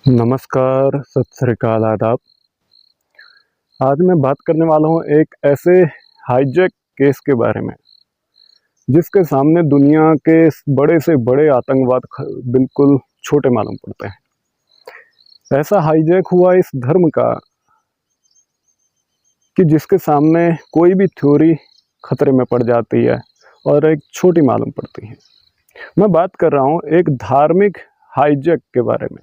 नमस्कार, सत श्री अकाल, आदाब। आज मैं बात करने वाला हूँ एक ऐसे हाईजैक केस के बारे में जिसके सामने दुनिया के बड़े से बड़े आतंकवाद बिल्कुल छोटे मालूम पड़ते हैं। ऐसा हाईजैक हुआ इस धर्म का कि जिसके सामने कोई भी थ्योरी खतरे में पड़ जाती है और एक छोटी मालूम पड़ती है। मैं बात कर रहा हूँ एक धार्मिक हाईजैक के बारे में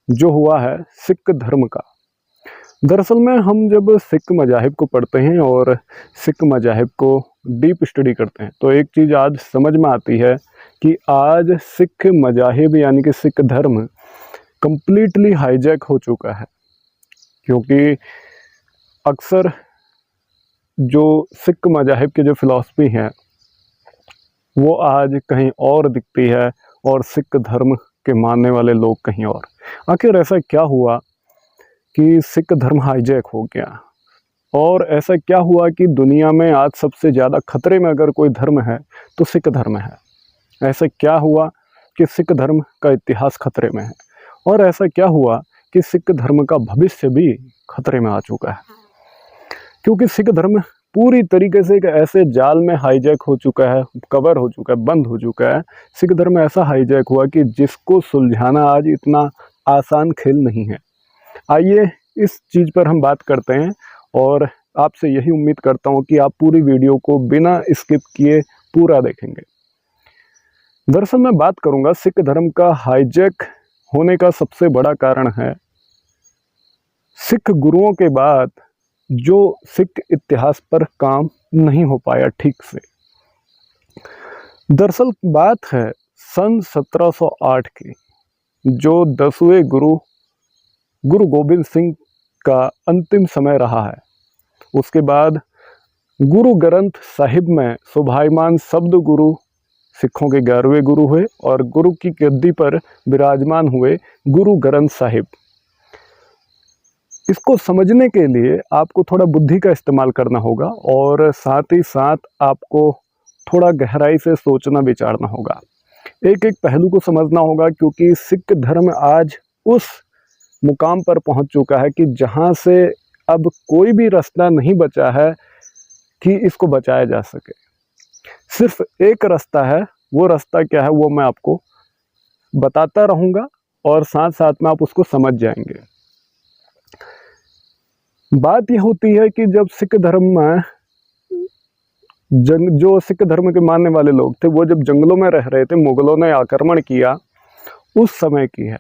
जो हुआ है सिख धर्म का। दरअसल में हम जब सिख मजाहिब को पढ़ते हैं और सिख मजाहिब को डीप स्टडी करते हैं तो एक चीज़ आज समझ में आती है कि आज सिख मजाहिब यानी कि सिख धर्म कंप्लीटली हाईजैक हो चुका है। क्योंकि अक्सर जो सिख मजाहिब की जो फ़िलासफ़ी है वो आज कहीं और दिखती है और सिख धर्म के मानने वाले लोग कहीं और। आखिर ऐसा क्या हुआ कि सिख धर्म हाईजैक हो गया, और ऐसा क्या हुआ कि दुनिया में आज सबसे ज़्यादा खतरे में अगर कोई धर्म है तो सिख धर्म है। ऐसा क्या हुआ कि सिख धर्म का इतिहास खतरे में है, और ऐसा क्या हुआ कि सिख धर्म का भविष्य भी खतरे में आ चुका है। क्योंकि सिख धर्म पूरी तरीके से एक ऐसे जाल में हाईजैक हो चुका है, कवर हो चुका है, बंद हो चुका है। सिख धर्म ऐसा हाईजैक हुआ कि जिसको सुलझाना आज इतना आसान खेल नहीं है। आइए इस चीज़ पर हम बात करते हैं और आपसे यही उम्मीद करता हूं कि आप पूरी वीडियो को बिना स्किप किए पूरा देखेंगे। दरअसल मैं बात करूंगा सिख धर्म का हाईजैक होने का सबसे बड़ा कारण है सिख गुरुओं के बाद जो सिख इतिहास पर काम नहीं हो पाया ठीक से। दरअसल बात है सन 1708 की, जो 10वें गुरु गोबिंद सिंह का अंतिम समय रहा है। उसके बाद गुरु ग्रंथ साहिब में शोभायमान शब्द गुरु सिखों के 11वें गुरु हुए और गुरु की गद्दी पर विराजमान हुए गुरु ग्रंथ साहिब। इसको समझने के लिए आपको थोड़ा बुद्धि का इस्तेमाल करना होगा और साथ ही साथ आपको थोड़ा गहराई से सोचना विचारना होगा, एक एक पहलू को समझना होगा। क्योंकि सिख धर्म आज उस मुकाम पर पहुंच चुका है कि जहां से अब कोई भी रास्ता नहीं बचा है कि इसको बचाया जा सके। सिर्फ एक रास्ता है, वो रास्ता क्या है वो मैं आपको बताता रहूँगा और साथ साथ में आप उसको समझ जाएंगे। बात यह होती है कि जब सिख धर्म में जो सिख धर्म के मानने वाले लोग थे वो जब जंगलों में रह रहे थे, मुगलों ने आक्रमण किया, उस समय की है।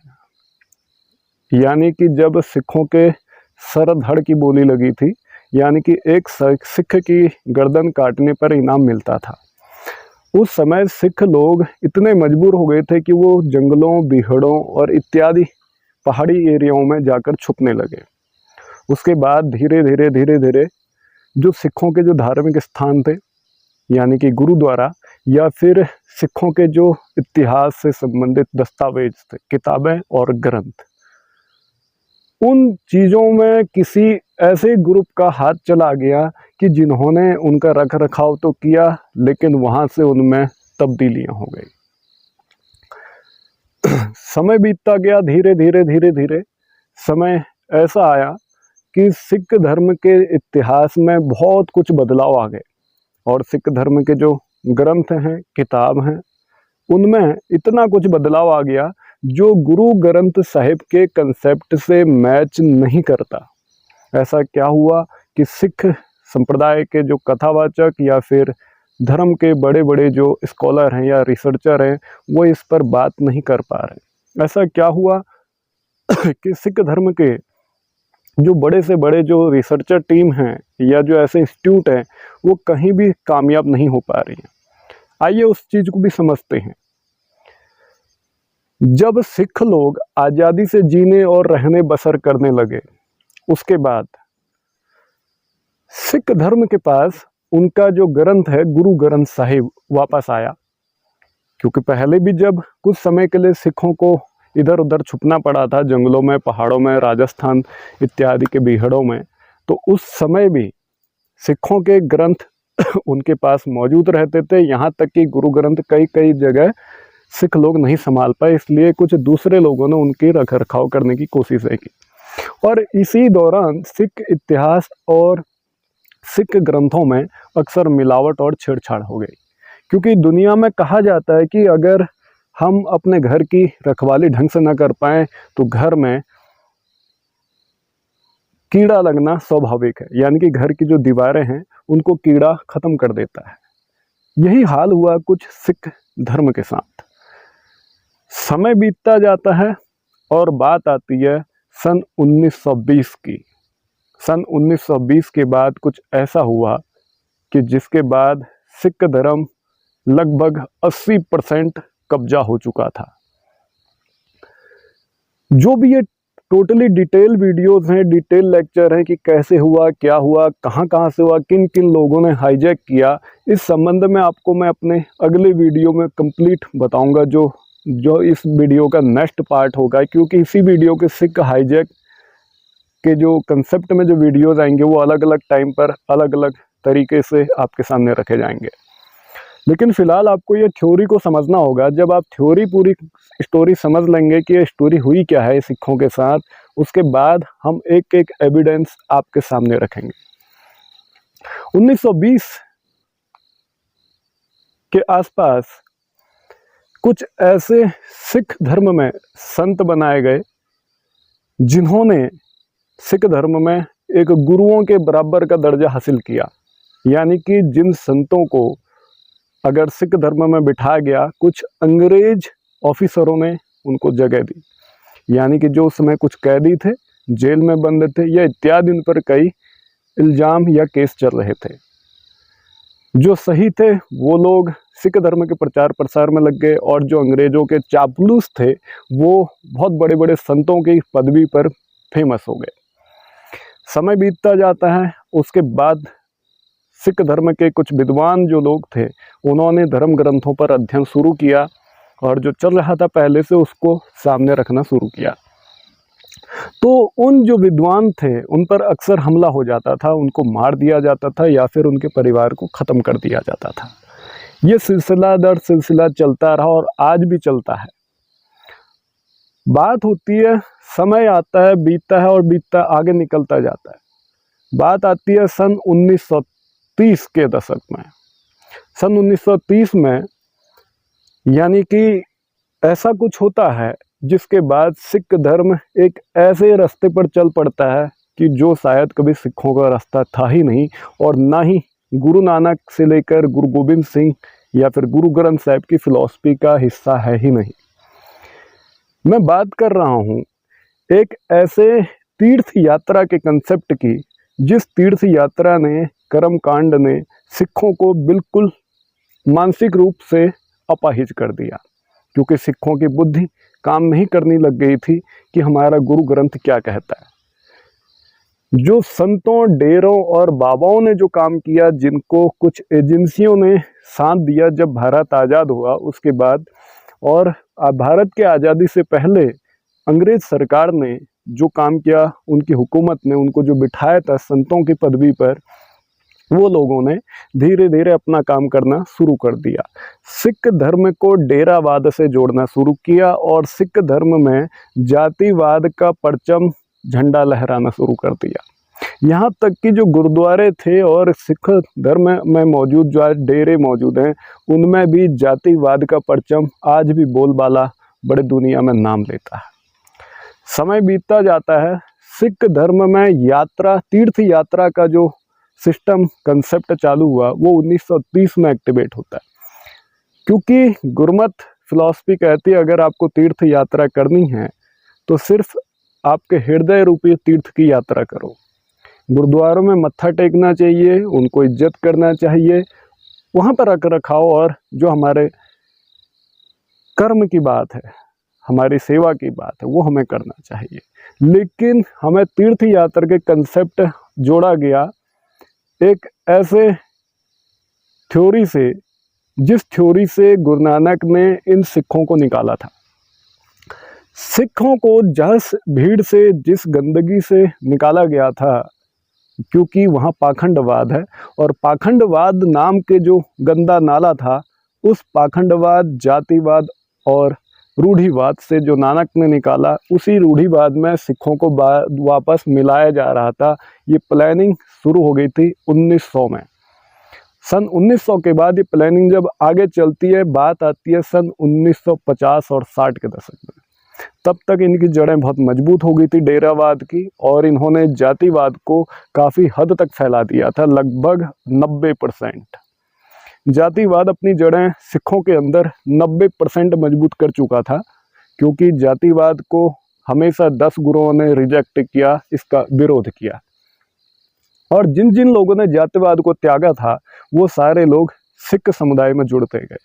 यानी कि जब सिखों के सर धड़ की बोली लगी थी, यानी कि एक सिख की गर्दन काटने पर इनाम मिलता था। उस समय सिख लोग इतने मजबूर हो गए थे कि वो जंगलों, बीहड़ों और इत्यादि पहाड़ी एरियाओं में जाकर छुपने लगे। उसके बाद धीरे धीरे जो सिखों के जो धार्मिक स्थान थे, यानी कि गुरुद्वारा या फिर सिखों के जो इतिहास से संबंधित दस्तावेज थे, किताबें और ग्रंथ, उन चीज़ों में किसी ऐसे ग्रुप का हाथ चला गया कि जिन्होंने उनका रख रखाव तो किया लेकिन वहाँ से उनमें तब्दीलियाँ हो गई। समय बीतता गया, धीरे धीरे समय ऐसा आया कि सिख धर्म के इतिहास में बहुत कुछ बदलाव आ गए और सिख धर्म के जो ग्रंथ हैं, किताब हैं, उनमें इतना कुछ बदलाव आ गया जो गुरु ग्रंथ साहिब के कंसेप्ट से मैच नहीं करता। ऐसा क्या हुआ कि सिख संप्रदाय के जो कथावाचक या फिर धर्म के बड़े बड़े जो स्कॉलर हैं या रिसर्चर हैं वो इस पर बात नहीं कर पा रहे। ऐसा क्या हुआ कि सिख धर्म के जो बड़े से बड़े जो रिसर्चर टीम हैं या जो ऐसे इंस्टीट्यूट हैं वो कहीं भी कामयाब नहीं हो पा रही हैं। आइए उस चीज़ को भी समझते हैं। जब सिख लोग आज़ादी से जीने और रहने बसर करने लगे, उसके बाद सिख धर्म के पास उनका जो ग्रंथ है गुरु ग्रंथ साहिब वापस आया। क्योंकि पहले भी जब कुछ समय के लिए सिखों को इधर उधर छुपना पड़ा था, जंगलों में, पहाड़ों में, राजस्थान इत्यादि के बीहड़ों में, तो उस समय भी सिखों के ग्रंथ उनके पास मौजूद रहते थे। यहाँ तक कि गुरु ग्रंथ कई कई जगह सिख लोग नहीं संभाल पाए, इसलिए कुछ दूसरे लोगों ने उनकी रख रखाव करने की कोशिशें की। और इसी दौरान सिख इतिहास और सिख ग्रंथों में अक्सर मिलावट और छेड़छाड़ हो गई, क्योंकि दुनिया में कहा जाता है कि अगर हम अपने घर की रखवाली ढंग से न कर पाएँ तो घर में कीड़ा लगना स्वाभाविक है, यानी कि घर की जो दीवारें हैं उनको कीड़ा ख़त्म कर देता है। यही हाल हुआ कुछ सिख धर्म के साथ। समय बीतता जाता है और बात आती है सन 1920 की। सन 1920 के बाद कुछ ऐसा हुआ कि जिसके बाद सिख धर्म लगभग 80% कब्जा हो चुका था। जो भी ये टोटली डिटेल वीडियोस हैं, डिटेल लेक्चर हैं कि कैसे हुआ, क्या हुआ, कहाँ से हुआ, किन किन लोगों ने हाईजैक किया, इस संबंध में आपको मैं अपने अगले वीडियो में कंप्लीट बताऊंगा, जो इस वीडियो का नेक्स्ट पार्ट होगा, क्योंकि इसी वीडियो के सिख हाईजैक के जो कंसेप्ट में जो वीडियोस आएंगे वो अलग अलग टाइम पर अलग अलग तरीके से आपके सामने रखे जाएंगे। लेकिन फ़िलहाल आपको ये थ्योरी को समझना होगा। जब आप थ्योरी पूरी स्टोरी समझ लेंगे कि ये स्टोरी हुई क्या है सिखों के साथ, उसके बाद हम एक एक एविडेंस आपके सामने रखेंगे। 1920 के आसपास कुछ ऐसे सिख धर्म में संत बनाए गए जिन्होंने सिख धर्म में एक गुरुओं के बराबर का दर्जा हासिल किया, यानी कि जिन संतों को अगर सिख धर्म में बिठाया गया, कुछ अंग्रेज ऑफिसरों ने उनको जगह दी, यानी कि जो उस समय कुछ कैदी थे, जेल में बंद थे या इत्यादि, उन पर कई इल्ज़ाम या केस चल रहे थे। जो सही थे वो लोग सिख धर्म के प्रचार प्रसार में लग गए, और जो अंग्रेज़ों के चापलूस थे वो बहुत बड़े बड़े संतों की पदवी पर फेमस हो गए। समय बीतता जाता है, उसके बाद सिख धर्म के कुछ विद्वान जो लोग थे उन्होंने धर्म ग्रंथों पर अध्ययन शुरू किया, और जो चल रहा था पहले से उसको सामने रखना शुरू किया। तो उन जो विद्वान थे उन पर अक्सर हमला हो जाता था, उनको मार दिया जाता था या फिर उनके परिवार को ख़त्म कर दिया जाता था। ये सिलसिला दर सिलसिला चलता रहा और आज भी चलता है। बात होती है, समय आता है, बीतता है और बीतता आगे निकलता जाता है। बात आती है सन 1930 के दशक में। सन 1930 में यानी कि ऐसा कुछ होता है जिसके बाद सिख धर्म एक ऐसे रास्ते पर चल पड़ता है कि जो शायद कभी सिखों का रास्ता था ही नहीं, और ना ही गुरु नानक से लेकर गुरु गोबिंद सिंह या फिर गुरु ग्रंथ साहिब की फ़िलॉसफी का हिस्सा है ही नहीं। मैं बात कर रहा हूँ एक ऐसे तीर्थ यात्रा के कंसेप्ट की, जिस तीर्थ यात्रा ने, कर्म कांड ने सिखों को बिल्कुल मानसिक रूप से अपाहिज कर दिया, क्योंकि सिखों की बुद्धि काम नहीं करने लग गई थी कि हमारा गुरु ग्रंथ क्या कहता है। जो संतों, डेरों और बाबाओं ने जो काम किया, जिनको कुछ एजेंसियों ने साथ दिया जब भारत आज़ाद हुआ उसके बाद, और भारत के आज़ादी से पहले अंग्रेज़ सरकार ने जो काम किया, उनकी हुकूमत ने उनको जो बिठाया था संतों की पदवी पर, वो लोगों ने धीरे धीरे अपना काम करना शुरू कर दिया। सिख धर्म को डेरावाद से जोड़ना शुरू किया और सिख धर्म में जातिवाद का परचम झंडा लहराना शुरू कर दिया। यहाँ तक कि जो गुरुद्वारे थे और सिख धर्म में मौजूद जो आज डेरे मौजूद हैं, उनमें भी जातिवाद का परचम आज भी बोलबाला बड़े दुनिया में नाम लेता है। समय बीतता जाता है, सिख धर्म में यात्रा, तीर्थ यात्रा का जो सिस्टम कंसेप्ट चालू हुआ वो 1930 में एक्टिवेट होता है, क्योंकि गुरमत फिलॉसफी कहती है अगर आपको तीर्थ यात्रा करनी है तो सिर्फ आपके हृदय रूपी तीर्थ की यात्रा करो। गुरुद्वारों में मत्था टेकना चाहिए, उनको इज्जत करना चाहिए, वहाँ पर रख रखाव और जो हमारे कर्म की बात है, हमारी सेवा की बात है, वो हमें करना चाहिए। लेकिन हमें तीर्थ यात्रा के कंसेप्ट जोड़ा गया एक ऐसे थ्योरी से, जिस थ्योरी से गुरु नानक ने इन सिखों को निकाला था। सिखों को जस भीड़ से, जिस गंदगी से निकाला गया था, क्योंकि वहाँ पाखंडवाद है, और पाखंडवाद नाम के जो गंदा नाला था, उस पाखंडवाद, जातिवाद और रूढ़िवाद से जो नानक ने निकाला, उसी रूढ़िवाद में सिखों को वापस मिलाया जा रहा था। ये प्लानिंग शुरू हो गई थी 1900 में। सन 1900 के बाद ये प्लानिंग जब आगे चलती है, बात आती है सन 1950 और 60 के दशक में। तब तक इनकी जड़ें बहुत मजबूत हो गई थी डेरावाद की, और इन्होंने जातिवाद को काफ़ी हद तक फैला दिया था, लगभग 90%। जातिवाद अपनी जड़ें सिखों के अंदर 90% मजबूत कर चुका था, क्योंकि जातिवाद को हमेशा 10 गुरुओं ने रिजेक्ट किया, इसका विरोध किया। और जिन जिन लोगों ने जातिवाद को त्यागा था, वो सारे लोग सिख समुदाय में जुड़ते गए।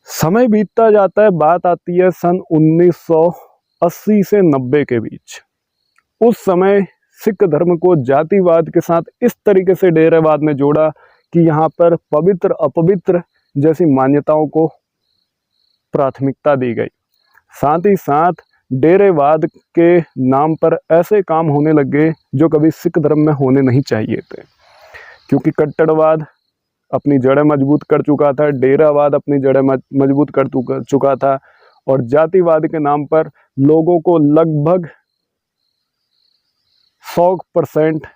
समय बीतता जाता है, बात आती है सन 1980 से 90 के बीच। उस समय सिख धर्म को जातिवाद के साथ इस तरीके से डेरावाद में जोड़ा कि यहाँ पर पवित्र अपवित्र जैसी मान्यताओं को प्राथमिकता दी गई। साथ ही साथ डेरेवाद के नाम पर ऐसे काम होने लगे जो कभी सिख धर्म में होने नहीं चाहिए थे, क्योंकि कट्टरवाद अपनी जड़ें मजबूत कर चुका था, डेरावाद अपनी जड़ें मजबूत कर चुका था, और जातिवाद के नाम पर लोगों को लगभग 100%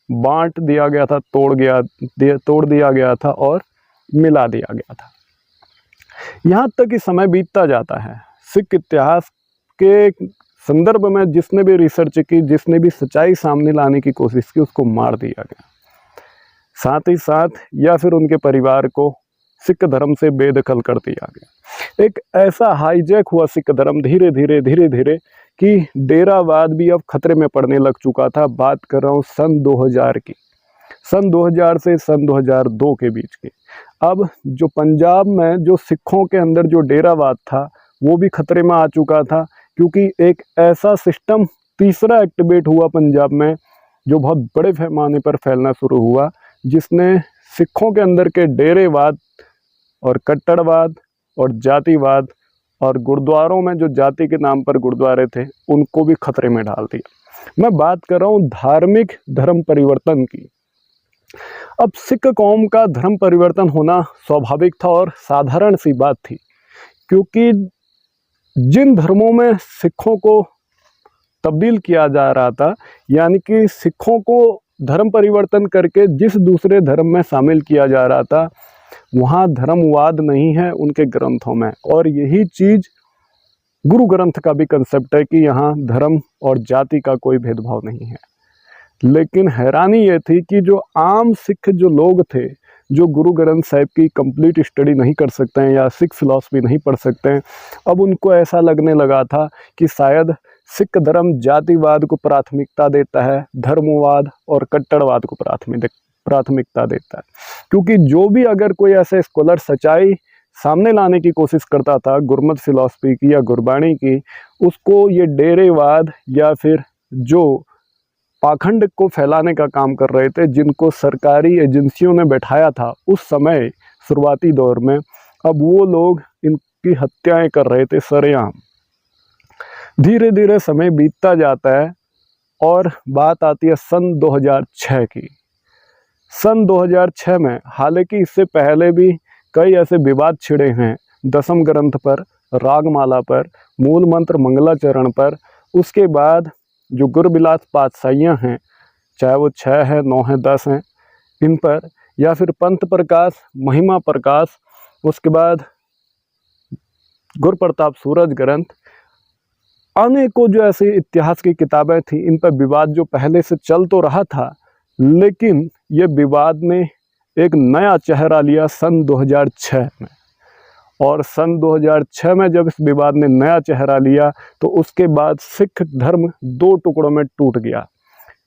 बांट दिया गया था, तोड़ दिया गया था और मिला दिया गया था। यहाँ तक कि समय बीतता जाता है, सिख इतिहास के संदर्भ में जिसने भी रिसर्च की, जिसने भी सच्चाई सामने लाने की कोशिश की, उसको मार दिया गया। साथ ही साथ या फिर उनके परिवार को सिख धर्म से बेदखल कर दिया गया। एक ऐसा हाईजैक हुआ सिख धर्म धीरे धीरे कि डेरावाद भी अब खतरे में पड़ने लग चुका था। बात कर रहा हूँ सन 2000 की, सन 2000 से सन 2002 के बीच की। अब जो पंजाब में जो सिखों के अंदर जो डेरावाद था, वो भी खतरे में आ चुका था, क्योंकि एक ऐसा सिस्टम तीसरा एक्टिवेट हुआ पंजाब में, जो बहुत बड़े पैमाने पर फैलना शुरू हुआ, जिसने सिखों के अंदर के डेरेवाद और कट्टरवाद और जातिवाद और गुरुद्वारों में जो जाति के नाम पर गुरुद्वारे थे, उनको भी खतरे में डाल दिया। मैं बात कर रहा हूँ धार्मिक धर्म परिवर्तन की। अब सिख कौम का धर्म परिवर्तन होना स्वाभाविक था और साधारण सी बात थी, क्योंकि जिन धर्मों में सिखों को तब्दील किया जा रहा था, यानी कि सिखों को धर्म परिवर्तन करके जिस दूसरे धर्म में शामिल किया जा रहा था, वहाँ धर्मवाद नहीं है उनके ग्रंथों में। और यही चीज़ गुरु ग्रंथ का भी कंसेप्ट है कि यहाँ धर्म और जाति का कोई भेदभाव नहीं है। लेकिन हैरानी ये थी कि जो आम सिख जो लोग थे, जो गुरु ग्रंथ साहिब की कंप्लीट स्टडी नहीं कर सकते हैं या सिख फिलॉसफी नहीं पढ़ सकते हैं, अब उनको ऐसा लगने लगा था कि शायद सिख धर्म जातिवाद को प्राथमिकता देता है, धर्मवाद और कट्टरवाद को प्राथमिकता देता है। क्योंकि जो भी अगर कोई ऐसे स्कॉलर सच्चाई सामने लाने की कोशिश करता था गुरमत फिलॉसफी की या गुरबाणी की, उसको ये डेरेवाद या फिर जो पाखंड को फैलाने का काम कर रहे थे, जिनको सरकारी एजेंसियों ने बैठाया था उस समय शुरुआती दौर में, अब वो लोग इनकी हत्याएं कर रहे थे सरेआम। धीरे धीरे समय बीतता जाता है और बात आती है सन 2006 की। सन 2006 में, हालांकि इससे पहले भी कई ऐसे विवाद छिड़े हैं दसम ग्रंथ पर, रागमाला पर, मूल मंत्र मंगलाचरण पर, उसके बाद जो गुरबिलास पातशाहियाँ हैं, चाहे वो 6 है, 9 है, 10 हैं, इन पर, या फिर पंथ प्रकाश, महिमा प्रकाश, उसके बाद गुरप्रताप सूरज ग्रंथ, अनेकों जो ऐसी इतिहास की किताबें थी, इन पर विवाद जो पहले से चल तो रहा था, लेकिन ये विवाद ने एक नया चेहरा लिया सन 2006 में। और सन 2006 में जब इस विवाद ने नया चेहरा लिया, तो उसके बाद सिख धर्म 2 टुकड़ों में टूट गया।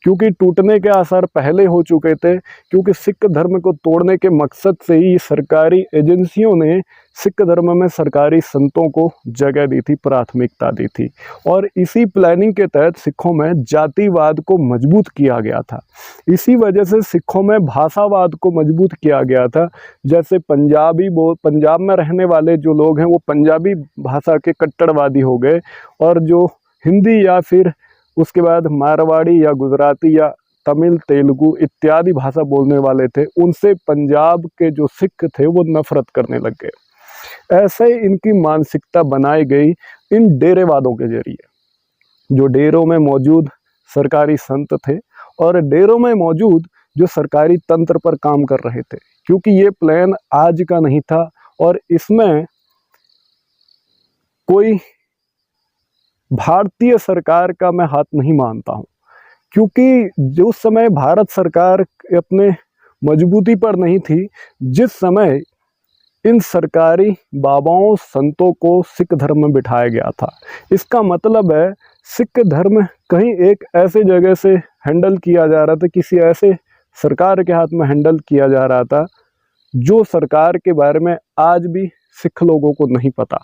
क्योंकि टूटने के आसार पहले हो चुके थे, क्योंकि सिख धर्म को तोड़ने के मकसद से ही सरकारी एजेंसियों ने सिख धर्म में सरकारी संतों को जगह दी थी, प्राथमिकता दी थी। और इसी प्लानिंग के तहत सिखों में जातिवाद को मजबूत किया गया था। इसी वजह से सिखों में भाषावाद को मजबूत किया गया था। जैसे पंजाब में रहने वाले जो लोग हैं, वो पंजाबी भाषा के कट्टरवादी हो गए, और जो हिंदी या फिर उसके बाद मारवाड़ी या गुजराती या तमिल, तेलुगु इत्यादि भाषा बोलने वाले थे, उनसे पंजाब के जो सिख थे वो नफरत करने लग गए। ऐसे इनकी मानसिकता बनाई गई इन डेरेवादों के जरिए, जो डेरों में मौजूद सरकारी संत थे और डेरों में मौजूद जो सरकारी तंत्र पर काम कर रहे थे, क्योंकि ये प्लान आज का नहीं था और इसमें कोई भारतीय सरकार का मैं हाथ नहीं मानता हूँ, क्योंकि जो समय भारत सरकार अपने मजबूती पर नहीं थी, जिस समय इन सरकारी बाबाओं संतों को सिख धर्म में बिठाया गया था। इसका मतलब है सिख धर्म कहीं एक ऐसे जगह से हैंडल किया जा रहा था, किसी ऐसे सरकार के हाथ में हैंडल किया जा रहा था जो सरकार के बारे में आज भी सिख लोगों को नहीं पता।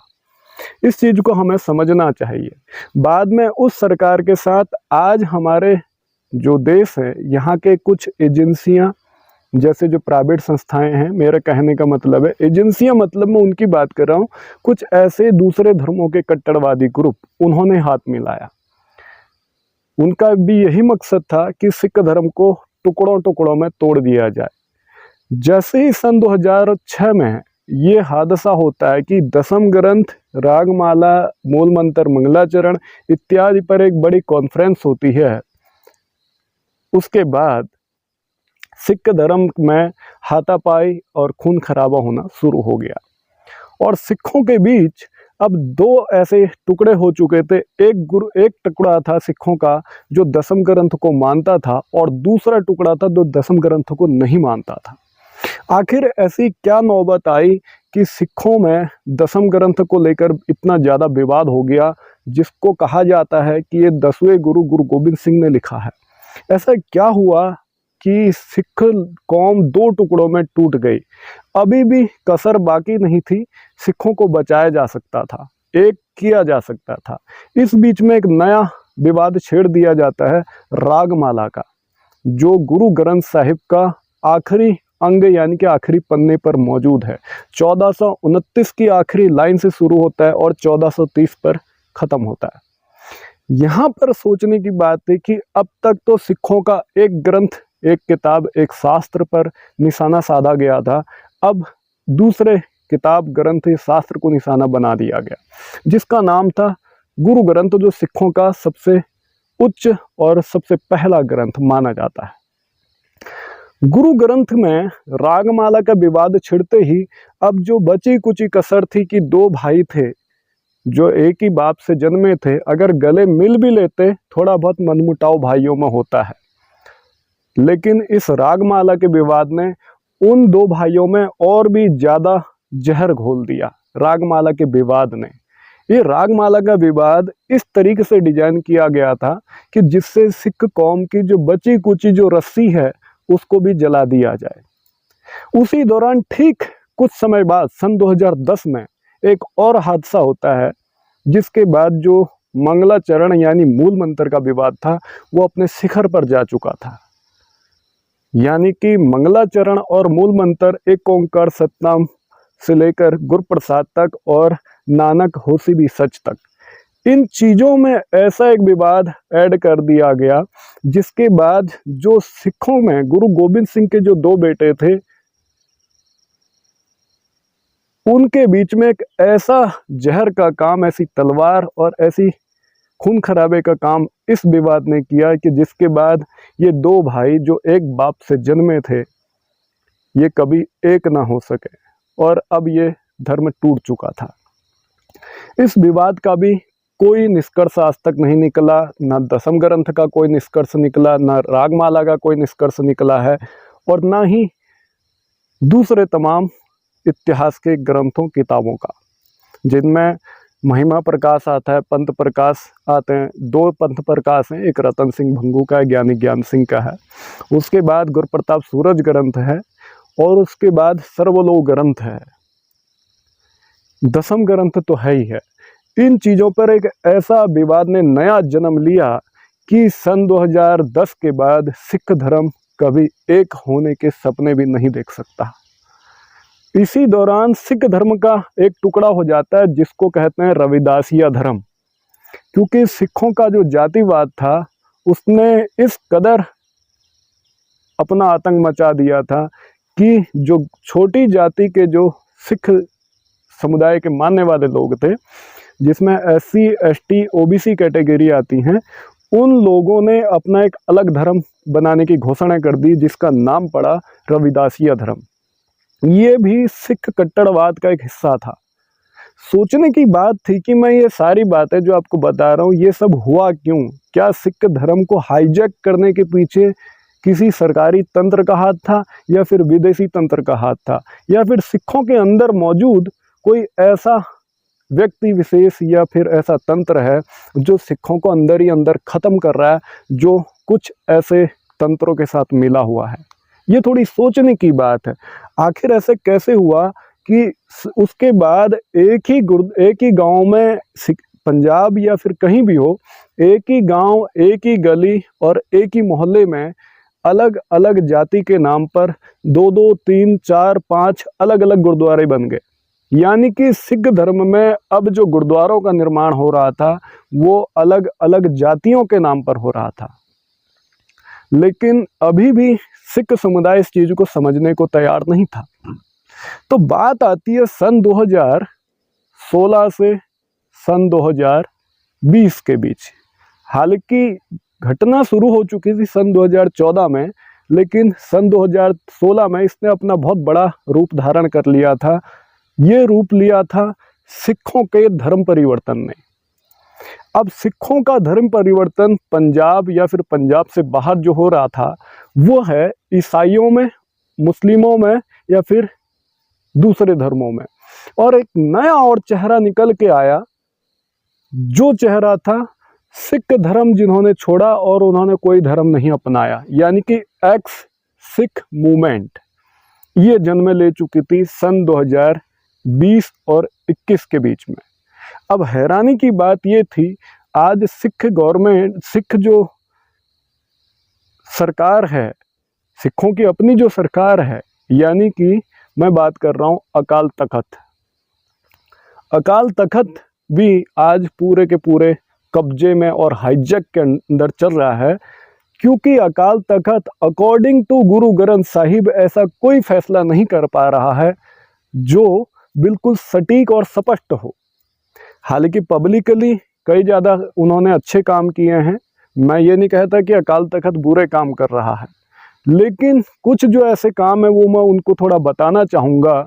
इस चीज़ को हमें समझना चाहिए। बाद में उस सरकार के साथ आज हमारे जो देश है, यहाँ के कुछ एजेंसियाँ जैसे जो प्राइवेट संस्थाएं हैं, मेरे कहने का मतलब है एजेंसियां, मतलब मैं उनकी बात कर रहा हूँ, कुछ ऐसे दूसरे धर्मों के कट्टरवादी ग्रुप उन्होंने हाथ मिलाया। उनका भी यही मकसद था कि सिख धर्म को टुकड़ों टुकड़ों में तोड़ दिया जाए। जैसे ही सन 2006 में ये हादसा होता है कि दसम ग्रंथ, रागमाला, मूल मंत्र, मंगलाचरण इत्यादि पर एक बड़ी कॉन्फ्रेंस होती है, उसके बाद सिख धर्म में हाथापाई और खून खराबा होना शुरू हो गया और सिखों के बीच अब दो ऐसे टुकड़े हो चुके थे। एक टुकड़ा था सिखों का जो दसम ग्रंथ को मानता था और दूसरा टुकड़ा था जो दसम ग्रंथ को नहीं मानता था। आखिर ऐसी क्या नौबत आई कि सिखों में दसम ग्रंथ को लेकर इतना ज़्यादा विवाद हो गया, जिसको कहा जाता है कि ये 10वें गुरु गोबिंद सिंह ने लिखा है। ऐसा क्या हुआ कि सिख कौम दो टुकड़ों में टूट गई। अभी भी कसर बाकी नहीं थी, सिखों को बचाया जा सकता था, एक किया जा सकता था। इस बीच में एक नया विवाद छेड़ दिया जाता है रागमाला का, जो गुरु ग्रंथ साहिब का आखिरी अंग यानी कि आखिरी पन्ने पर मौजूद है। 1429 की आखिरी लाइन से शुरू होता है और 1430 पर ख़त्म होता है। यहाँ पर सोचने की बात है कि अब तक तो सिखों का एक ग्रंथ, एक किताब, एक शास्त्र पर निशाना साधा गया था। अब दूसरे किताब, ग्रंथ, शास्त्र को निशाना बना दिया गया, जिसका नाम था गुरु ग्रंथ, जो सिखों का सबसे उच्च और सबसे पहला ग्रंथ माना जाता है। गुरु ग्रंथ में रागमाला का विवाद छिड़ते ही अब जो बची कुची कसर थी कि दो भाई थे जो एक ही बाप से जन्मे थे, अगर गले मिल भी लेते थोड़ा बहुत मनमुटाव भाइयों में होता है, लेकिन इस रागमाला के विवाद ने उन दो भाइयों में और भी ज़्यादा जहर घोल दिया। रागमाला के विवाद ने, ये रागमाला का विवाद इस तरीके से डिजाइन किया गया था कि जिससे सिख कौम की जो बची कुची जो रस्सी है उसको भी जला दिया जाए। उसी दौरान ठीक कुछ समय बाद सन 2010 में एक और हादसा होता है, जिसके बाद जो मंगलाचरण यानी मूल मंत्र का विवाद था वो अपने शिखर पर जा चुका था। यानी कि मंगलाचरण और मूल मंत्र, एक ओंकार सतनाम से लेकर गुरुप्रसाद तक और नानक होसी भी सच तक, इन चीज़ों में ऐसा एक विवाद ऐड कर दिया गया, जिसके बाद जो सिखों में गुरु गोबिंद सिंह के जो दो बेटे थे उनके बीच में एक ऐसा जहर का काम, ऐसी तलवार और ऐसी खून खराबे का काम इस विवाद ने किया कि जिसके बाद ये दो भाई जो एक बाप से जन्मे थे ये कभी एक ना हो सके और अब ये धर्म टूट चुका था। इस विवाद का भी कोई निष्कर्ष आज तक नहीं निकला, ना दसम ग्रंथ का कोई निष्कर्ष निकला, ना रागमाला का कोई निष्कर्ष निकला है और ना ही दूसरे तमाम इतिहास के ग्रंथों, किताबों का, जिनमें महिमा प्रकाश आता है, पंथ प्रकाश आते हैं। दो पंथ प्रकाश हैं, एक रतन सिंह भंगू का है, ज्ञानी ज्ञान सिंह का है, उसके बाद गुरुप्रताप सूरज ग्रंथ है और उसके बाद सर्वलोक ग्रंथ है। दसम ग्रंथ तो है ही है। इन चीज़ों पर एक ऐसा विवाद ने नया जन्म लिया कि सन 2010 के बाद सिख धर्म कभी एक होने के सपने भी नहीं देख सकता। इसी दौरान सिख धर्म का एक टुकड़ा हो जाता है जिसको कहते हैं रविदासिया धर्म, क्योंकि सिखों का जो जातिवाद था उसने इस कदर अपना आतंक मचा दिया था कि जो छोटी जाति के जो सिख समुदाय के मानने वाले लोग थे, जिसमें SC ST OBC कैटेगरी आती हैं, उन लोगों ने अपना एक अलग धर्म बनाने की घोषणा कर दी, जिसका नाम पड़ा रविदासिया धर्म। ये भी सिख कट्टरवाद का एक हिस्सा था। सोचने की बात थी कि मैं ये सारी बातें जो आपको बता रहा हूँ, ये सब हुआ क्यों? क्या सिख धर्म को हाईजैक करने के पीछे किसी सरकारी तंत्र का हाथ था, या फिर विदेशी तंत्र का हाथ था, या फिर सिखों के अंदर मौजूद कोई ऐसा व्यक्ति विशेष या फिर ऐसा तंत्र है जो सिखों को अंदर ही अंदर ख़त्म कर रहा है, जो कुछ ऐसे तंत्रों के साथ मिला हुआ है? ये थोड़ी सोचने की बात है। आखिर ऐसे कैसे हुआ कि उसके बाद एक ही गांव में, पंजाब या फिर कहीं भी हो, एक ही गांव, एक ही गली और एक ही मोहल्ले में अलग अलग जाति के नाम पर 2-2, 3, 4, 5 अलग अलग गुरुद्वारे बन गए। यानी कि सिख धर्म में अब जो गुरुद्वारों का निर्माण हो रहा था वो अलग अलग जातियों के नाम पर हो रहा था। लेकिन अभी भी सिख समुदाय इस चीज़ को समझने को तैयार नहीं था। तो बात आती है सन 2016 से सन 2020 के बीच। हालांकि घटना शुरू हो चुकी थी सन 2014 में, लेकिन सन 2016 में इसने अपना बहुत बड़ा रूप धारण कर लिया था। ये रूप लिया था सिखों के धर्म परिवर्तन ने। अब सिखों का धर्म परिवर्तन पंजाब या फिर पंजाब से बाहर जो हो रहा था, वो है ईसाइयों में, मुस्लिमों में या फिर दूसरे धर्मों में। और एक नया और चेहरा निकल के आया, जो चेहरा था सिख धर्म जिन्होंने छोड़ा और उन्होंने कोई धर्म नहीं अपनाया, यानी कि एक्स सिख मूवमेंट। ये जन्म ले चुकी थी सन 2020 और 21 के बीच में। अब हैरानी की बात ये थी, आज सिख गवर्नमेंट, सिख जो सरकार है, सिखों की अपनी जो सरकार है, यानी कि मैं बात कर रहा हूँ अकाल तख्त। अकाल तख्त भी आज पूरे के पूरे कब्जे में और हाईजैक के अंदर चल रहा है, क्योंकि अकाल तख्त अकॉर्डिंग टू गुरु ग्रंथ साहिब ऐसा कोई फैसला नहीं कर पा रहा है जो बिल्कुल सटीक और स्पष्ट हो। हालांकि पब्लिकली कई ज़्यादा उन्होंने अच्छे काम किए हैं, मैं ये नहीं कहता कि अकाल तख्त बुरे काम कर रहा है, लेकिन कुछ जो ऐसे काम है वो मैं उनको थोड़ा बताना चाहूँगा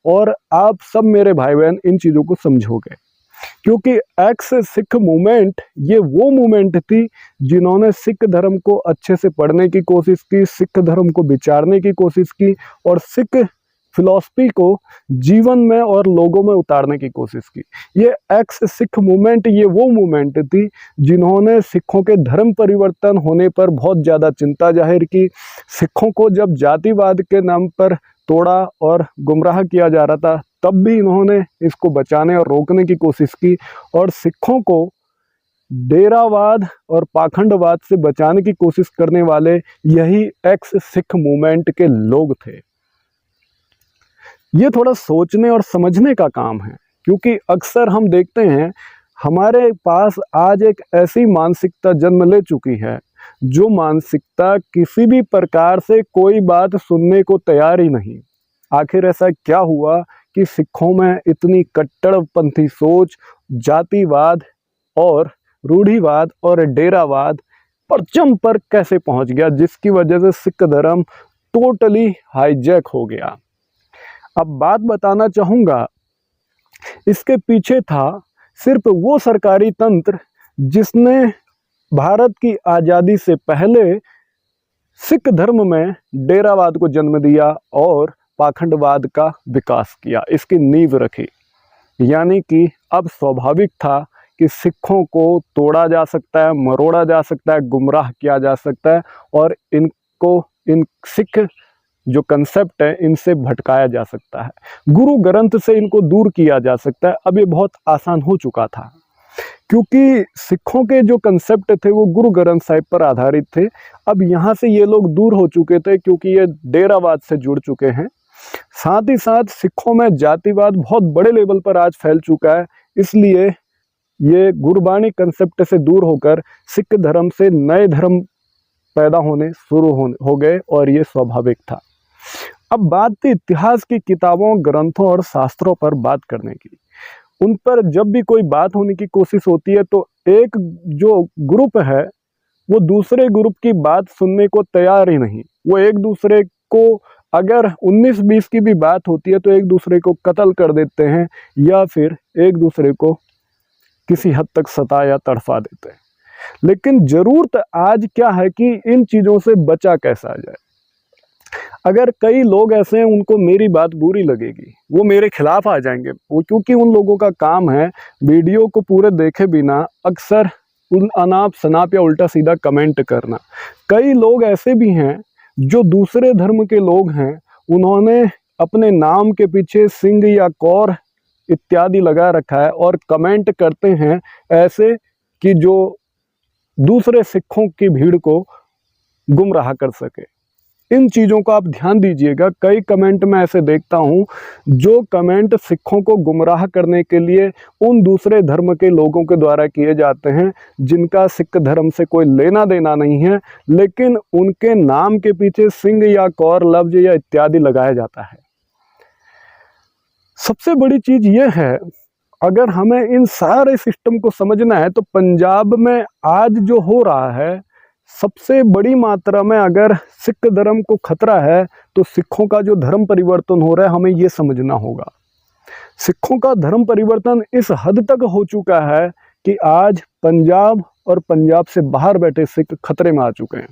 और आप सब मेरे भाई बहन इन चीज़ों को समझोगे। क्योंकि एक्स सिख मूवमेंट ये वो मूवमेंट थी जिन्होंने सिख धर्म को अच्छे से पढ़ने की कोशिश की, सिख धर्म को विचारने की कोशिश की और सिख फिलॉसफी को जीवन में और लोगों में उतारने की कोशिश की। ये एक्स सिख मूवमेंट ये वो मूवमेंट थी जिन्होंने सिखों के धर्म परिवर्तन होने पर बहुत ज़्यादा चिंता जाहिर की। सिखों को जब जातिवाद के नाम पर तोड़ा और गुमराह किया जा रहा था, तब भी इन्होंने इसको बचाने और रोकने की कोशिश की और सिखों को डेरावाद और पाखंडवाद से बचाने की कोशिश करने वाले यही एक्स सिख मूवमेंट के लोग थे। ये थोड़ा सोचने और समझने का काम है, क्योंकि अक्सर हम देखते हैं हमारे पास आज एक ऐसी मानसिकता जन्म ले चुकी है, जो मानसिकता किसी भी प्रकार से कोई बात सुनने को तैयार ही नहीं। आखिर ऐसा क्या हुआ कि सिखों में इतनी कट्टरपंथी सोच, जातिवाद और रूढ़िवाद और डेरावाद परचम पर कैसे पहुंच गया, जिसकी वजह से सिख धर्म टोटली हाईजैक हो गया। अब बात बताना चाहूँगा, इसके पीछे था सिर्फ वो सरकारी तंत्र जिसने भारत की आज़ादी से पहले सिख धर्म में डेरावाद को जन्म दिया और पाखंडवाद का विकास किया, इसकी नींव रखी। यानी कि अब स्वाभाविक था कि सिखों को तोड़ा जा सकता है, मरोड़ा जा सकता है, गुमराह किया जा सकता है और इन सिख जो कंसेप्ट है इनसे भटकाया जा सकता है, गुरु ग्रंथ से इनको दूर किया जा सकता है। अब ये बहुत आसान हो चुका था, क्योंकि सिखों के जो कंसेप्ट थे वो गुरु ग्रंथ साहिब पर आधारित थे। अब यहाँ से ये लोग दूर हो चुके थे, क्योंकि ये डेरावाद से जुड़ चुके हैं। साथ ही साथ सिखों में जातिवाद बहुत बड़े लेवल पर आज फैल चुका है, इसलिए ये गुरबाणी कंसेप्ट से दूर होकर सिख धर्म से नए धर्म पैदा होने शुरू हो गए और ये स्वाभाविक था। अब बात थी इतिहास की किताबों, ग्रंथों और शास्त्रों पर बात करने की। उन पर जब भी कोई बात होने की कोशिश होती है तो एक जो ग्रुप है वो दूसरे ग्रुप की बात सुनने को तैयार ही नहीं। वो एक दूसरे को, अगर 19-20 की भी बात होती है तो एक दूसरे को कत्ल कर देते हैं या फिर एक दूसरे को किसी हद तक सता या तड़फा देते हैं। लेकिन जरूरत आज क्या है कि इन चीज़ों से बचा कैसा जाए। अगर कई लोग ऐसे हैं उनको मेरी बात बुरी लगेगी, वो मेरे खिलाफ आ जाएंगे, वो क्योंकि उन लोगों का काम है वीडियो को पूरे देखे बिना अक्सर उन अनाप शनाप या उल्टा सीधा कमेंट करना। कई लोग ऐसे भी हैं जो दूसरे धर्म के लोग हैं, उन्होंने अपने नाम के पीछे सिंह या कौर इत्यादि लगा रखा है और कमेंट करते हैं ऐसे कि जो दूसरे सिखों की भीड़ को गुमराह कर सके। इन चीज़ों को आप ध्यान दीजिएगा। कई कमेंट मैं ऐसे देखता हूँ जो कमेंट सिखों को गुमराह करने के लिए उन दूसरे धर्म के लोगों के द्वारा किए जाते हैं जिनका सिख धर्म से कोई लेना देना नहीं है, लेकिन उनके नाम के पीछे सिंह या कौर लफ्ज या इत्यादि लगाया जाता है। सबसे बड़ी चीज़ ये है, अगर हमें इन सारे सिस्टम को समझना है तो पंजाब में आज जो हो रहा है सबसे बड़ी मात्रा में अगर सिख धर्म को खतरा है तो सिखों का जो धर्म परिवर्तन हो रहा है हमें ये समझना होगा। सिखों का धर्म परिवर्तन इस हद तक हो चुका है कि आज पंजाब और पंजाब से बाहर बैठे सिख खतरे में आ चुके हैं।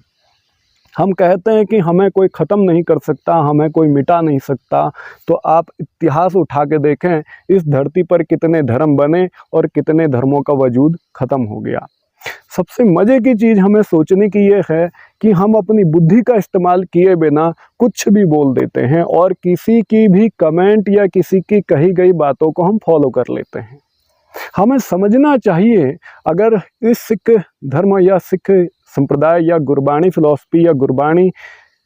हम कहते हैं कि हमें कोई ख़त्म नहीं कर सकता, हमें कोई मिटा नहीं सकता, तो आप इतिहास उठा के देखें इस धरती पर कितने धर्म बने और कितने धर्मों का वजूद ख़त्म हो गया। सबसे मज़े की चीज़ हमें सोचने की ये है कि हम अपनी बुद्धि का इस्तेमाल किए बिना कुछ भी बोल देते हैं और किसी की भी कमेंट या किसी की कही गई बातों को हम फॉलो कर लेते हैं। हमें समझना चाहिए, अगर इस सिख धर्म या सिख संप्रदाय या गुरबाणी फिलॉसफी या गुरबाणी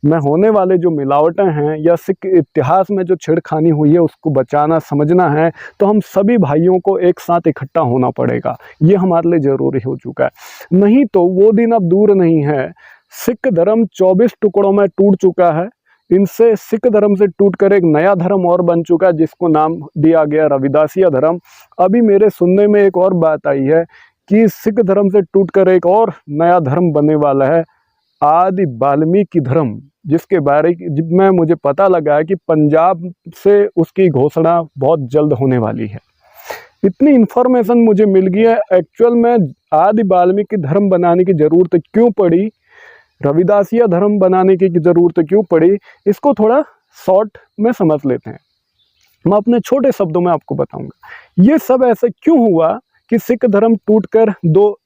में होने वाले जो मिलावटें हैं या सिख इतिहास में जो छेड़खानी हुई है उसको बचाना समझना है तो हम सभी भाइयों को एक साथ इकट्ठा होना पड़ेगा। ये हमारे लिए ज़रूरी हो चुका है। नहीं तो वो दिन अब दूर नहीं है। सिख धर्म 24 टुकड़ों में टूट चुका है। इनसे सिख धर्म से टूटकर एक नया धर्म और बन चुका है जिसको नाम दिया गया रविदासिया धर्म। अभी मेरे सुनने में एक और बात आई है कि सिख धर्म से टूटकर एक और नया धर्म बनने वाला है, आदि वाल्मीकि धर्म, जिसके बारे में मुझे पता लगा है कि पंजाब से उसकी घोषणा बहुत जल्द होने वाली है। इतनी इन्फॉर्मेशन मुझे मिल गई है। एक्चुअल में आदि वाल्मीकि धर्म बनाने की ज़रूरत क्यों पड़ी, रविदासिया धर्म बनाने की ज़रूरत क्यों पड़ी, इसको थोड़ा शॉर्ट में समझ लेते हैं। मैं अपने छोटे शब्दों में आपको बताऊंगा। ये सब ऐसे क्यों हुआ कि सिख धर्म टूटकर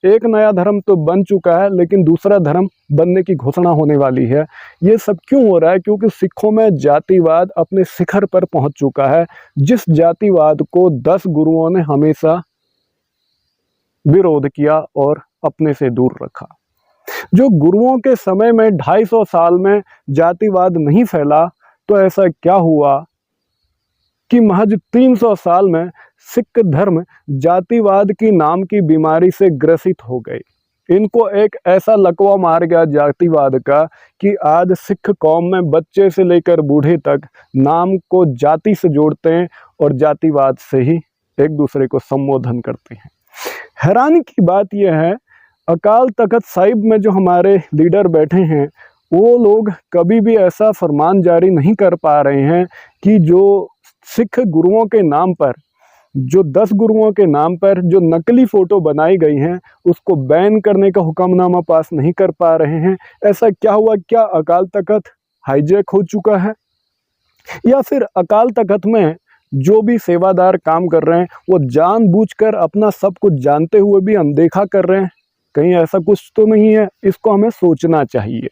एक नया धर्म तो बन चुका है लेकिन दूसरा धर्म बनने की घोषणा होने वाली है। ये सब क्यों हो रहा है? क्योंकि सिखों में जातिवाद अपने शिखर पर पहुंच चुका है, जिस जातिवाद को 10 गुरुओं ने हमेशा विरोध किया और अपने से दूर रखा। जो गुरुओं के समय में 250 साल में जातिवाद नहीं फैला, तो ऐसा क्या हुआ कि महज 300 साल में सिख धर्म जातिवाद की नाम की बीमारी से ग्रसित हो गए। इनको एक ऐसा लकवा मार गया जातिवाद का कि आज सिख कौम में बच्चे से लेकर बूढ़े तक नाम को जाति से जोड़ते हैं और जातिवाद से ही एक दूसरे को संबोधन करते हैं। हैरानी की बात यह है, अकाल तख्त साहिब में जो हमारे लीडर बैठे हैं वो लोग कभी भी ऐसा फरमान जारी नहीं कर पा रहे हैं कि जो सिख गुरुओं के नाम पर, जो 10 गुरुओं के नाम पर जो नकली फ़ोटो बनाई गई हैं उसको बैन करने का हुक्मनामा पास नहीं कर पा रहे हैं। ऐसा क्या हुआ? क्या अकाल तख्त हाईजैक हो चुका है, या फिर अकाल तख्त में जो भी सेवादार काम कर रहे हैं वो जानबूझकर अपना सब कुछ जानते हुए भी अनदेखा कर रहे हैं? कहीं ऐसा कुछ तो नहीं है? इसको हमें सोचना चाहिए।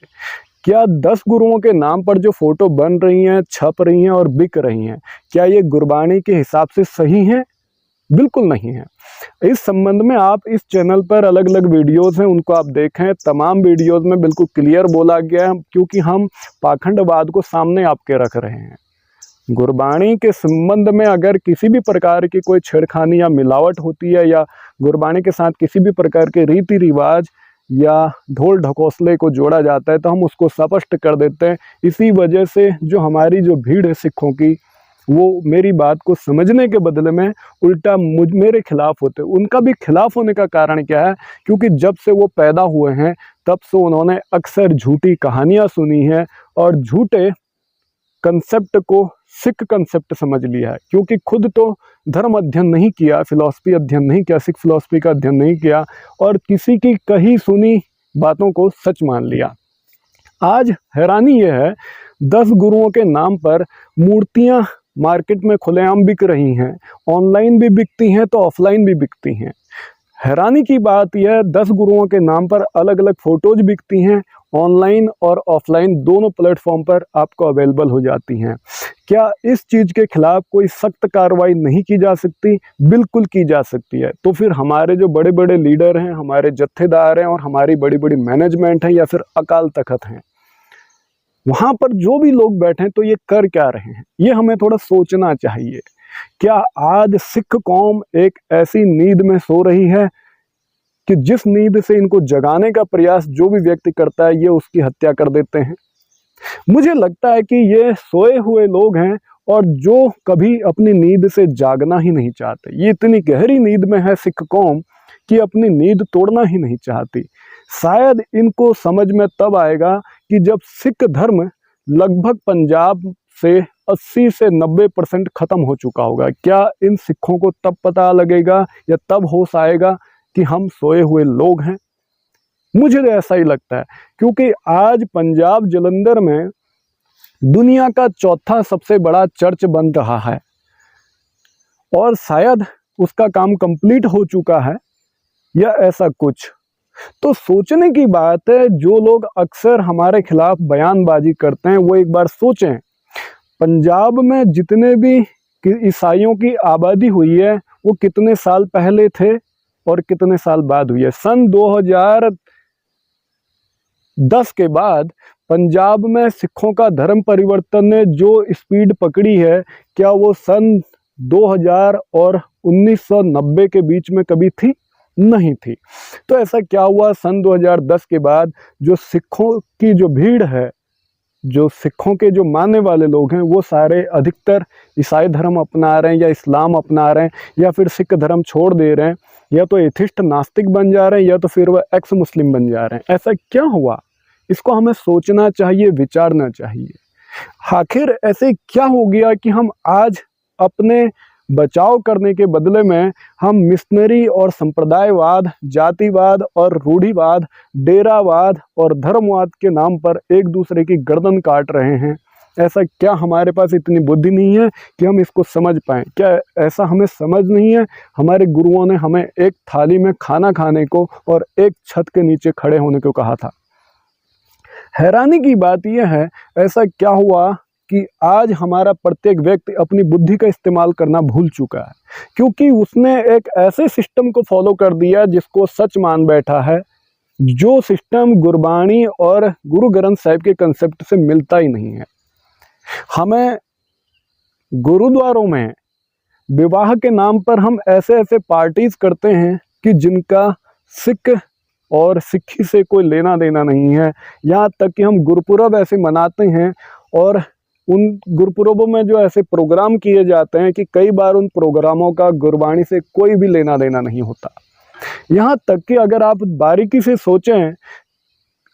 क्या 10 गुरुओं के नाम पर जो फ़ोटो बन रही हैं, छप रही हैं और बिक रही हैं, क्या ये गुरबाणी के हिसाब से सही हैं? बिल्कुल नहीं है। इस संबंध में आप इस चैनल पर अलग अलग वीडियोस हैं, उनको आप देखें। तमाम वीडियोस में बिल्कुल क्लियर बोला गया है, क्योंकि हम पाखंडवाद को सामने आपके रख रहे हैं। गुरबाणी के संबंध में अगर किसी भी प्रकार की कोई छेड़खानी या मिलावट होती है या गुरबाणी के साथ किसी भी प्रकार के रीति रिवाज या ढोल ढकोसले को जोड़ा जाता है तो हम उसको स्पष्ट कर देते हैं। इसी वजह से जो हमारी जो भीड़ है सिखों की, वो मेरी बात को समझने के बदले में उल्टा मेरे खिलाफ होते। उनका भी खिलाफ होने का कारण क्या है? क्योंकि जब से वो पैदा हुए हैं तब से उन्होंने अक्सर झूठी कहानियाँ सुनी हैं और झूठे कंसेप्ट को सिख कंसेप्ट समझ लिया है। क्योंकि खुद तो धर्म अध्ययन नहीं किया, फिलॉसफी अध्ययन नहीं किया, सिख फिलॉसफी का अध्ययन नहीं किया और किसी की कही सुनी बातों को सच मान लिया। आज हैरानी यह है, 10 गुरुओं के नाम पर मूर्तियां मार्केट में खुलेआम बिक रही हैं, ऑनलाइन भी बिकती हैं तो ऑफलाइन भी बिकती हैं। हैरानी की बात यह, 10 गुरुओं के नाम पर अलग अलग फ़ोटोज़ बिकती हैं, ऑनलाइन और ऑफलाइन दोनों प्लेटफॉर्म पर आपको अवेलेबल हो जाती हैं। क्या इस चीज़ के खिलाफ कोई सख्त कार्रवाई नहीं की जा सकती? बिल्कुल की जा सकती है। तो फिर हमारे जो बड़े बड़े लीडर हैं, हमारे जत्थेदार हैं और हमारी बड़ी बड़ी मैनेजमेंट है या फिर अकाल तख्त हैं, वहाँ पर जो भी लोग बैठे हैं तो ये कर क्या रहे हैं, ये हमें थोड़ा सोचना चाहिए। क्या आज सिख कौम एक ऐसी नींद में सो रही है कि जिस नींद से इनको जगाने का प्रयास जो भी व्यक्ति करता है ये उसकी हत्या कर देते हैं? मुझे लगता है कि ये सोए हुए लोग हैं और जो कभी अपनी नींद से जागना ही नहीं चाहते। ये इतनी गहरी नींद में है सिख कौम कि अपनी नींद तोड़ना ही नहीं चाहती। शायद इनको समझ में तब आएगा कि जब सिख धर्म लगभग पंजाब से 80 से 90% ख़त्म हो चुका होगा। क्या इन सिखों को तब पता लगेगा या तब होश आएगा कि हम सोए हुए लोग हैं? मुझे तो ऐसा ही लगता है, क्योंकि आज पंजाब जलंधर में दुनिया का चौथा सबसे बड़ा चर्च बन रहा है और शायद उसका काम कंप्लीट हो चुका है या ऐसा कुछ। तो सोचने की बात है, जो लोग अक्सर हमारे खिलाफ बयानबाजी करते हैं वो एक बार सोचें, पंजाब में जितने भी ईसाइयों की आबादी हुई है वो कितने साल पहले थे और कितने साल बाद हुई है। सन 2010 के बाद पंजाब में सिखों का धर्म परिवर्तन ने जो स्पीड पकड़ी है, क्या वो सन 2000 और 1990 के बीच में कभी थी? नहीं थी। तो ऐसा क्या हुआ, सन 2010 के बाद जो सिखों की जो भीड़ है, जो सिखों के जो मानने वाले लोग हैं, वो सारे अधिकतर ईसाई धर्म अपना रहे हैं या इस्लाम अपना रहे हैं या फिर सिख धर्म छोड़ दे रहे हैं, या तो एथिस्ट नास्तिक बन जा रहे हैं या तो फिर वह एक्स मुस्लिम बन जा रहे हैं। ऐसा क्या हुआ? इसको हमें सोचना चाहिए, विचारना चाहिए। आखिर ऐसे क्या हो गया कि हम आज अपने बचाव करने के बदले में हम मिशनरी और संप्रदायवाद, जातिवाद और रूढ़िवाद, डेरावाद और धर्मवाद के नाम पर एक दूसरे की गर्दन काट रहे हैं? ऐसा क्या हमारे पास इतनी बुद्धि नहीं है कि हम इसको समझ पाएँ? क्या ऐसा हमें समझ नहीं है? हमारे गुरुओं ने हमें एक थाली में खाना खाने को और एक छत के नीचे खड़े होने को कहा था। हैरानी की बात यह है, ऐसा क्या हुआ कि आज हमारा प्रत्येक व्यक्ति अपनी बुद्धि का इस्तेमाल करना भूल चुका है, क्योंकि उसने एक ऐसे सिस्टम को फॉलो कर दिया जिसको सच मान बैठा है, जो सिस्टम गुरबाणी और गुरु ग्रंथ साहिब के कंसेप्ट से मिलता ही नहीं है। हमें गुरुद्वारों में विवाह के नाम पर हम ऐसे ऐसे पार्टीज करते हैं कि जिनका सिख और सिक्खी से कोई लेना देना नहीं है। यहाँ तक कि हम गुरपुरब ऐसे मनाते हैं और उन गुरपुरबों में जो ऐसे प्रोग्राम किए जाते हैं कि कई बार उन प्रोग्रामों का गुरबाणी से कोई भी लेना देना नहीं होता। यहाँ तक कि अगर आप बारीकी से सोचें,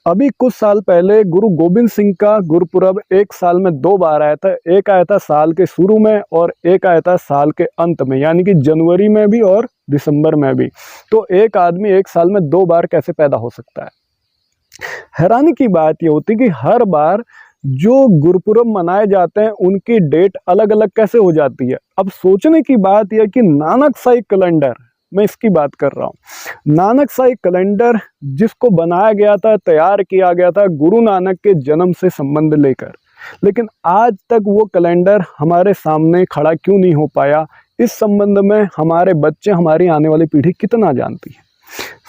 अभी कुछ साल पहले गुरु गोबिंद सिंह का गुरपुरब एक साल में 2 बार आया था। एक आया था साल के शुरू में और एक आया था साल के अंत में, यानी कि जनवरी में भी और दिसंबर में भी। तो एक आदमी एक साल में 2 बार कैसे पैदा हो सकता है? हैरानी की बात यह होती कि हर बार जो गुरपुरब मनाए जाते हैं उनकी डेट अलग अलग कैसे हो जाती है। अब सोचने की बात यह कि नानकशाही कैलेंडर, मैं इसकी बात कर रहा हूँ, नानकशाही कैलेंडर जिसको बनाया गया था, तैयार किया गया था गुरु नानक के जन्म से संबंध लेकर, लेकिन आज तक वो कैलेंडर हमारे सामने खड़ा क्यों नहीं हो पाया? इस संबंध में हमारे बच्चे, हमारी आने वाली पीढ़ी कितना जानती है?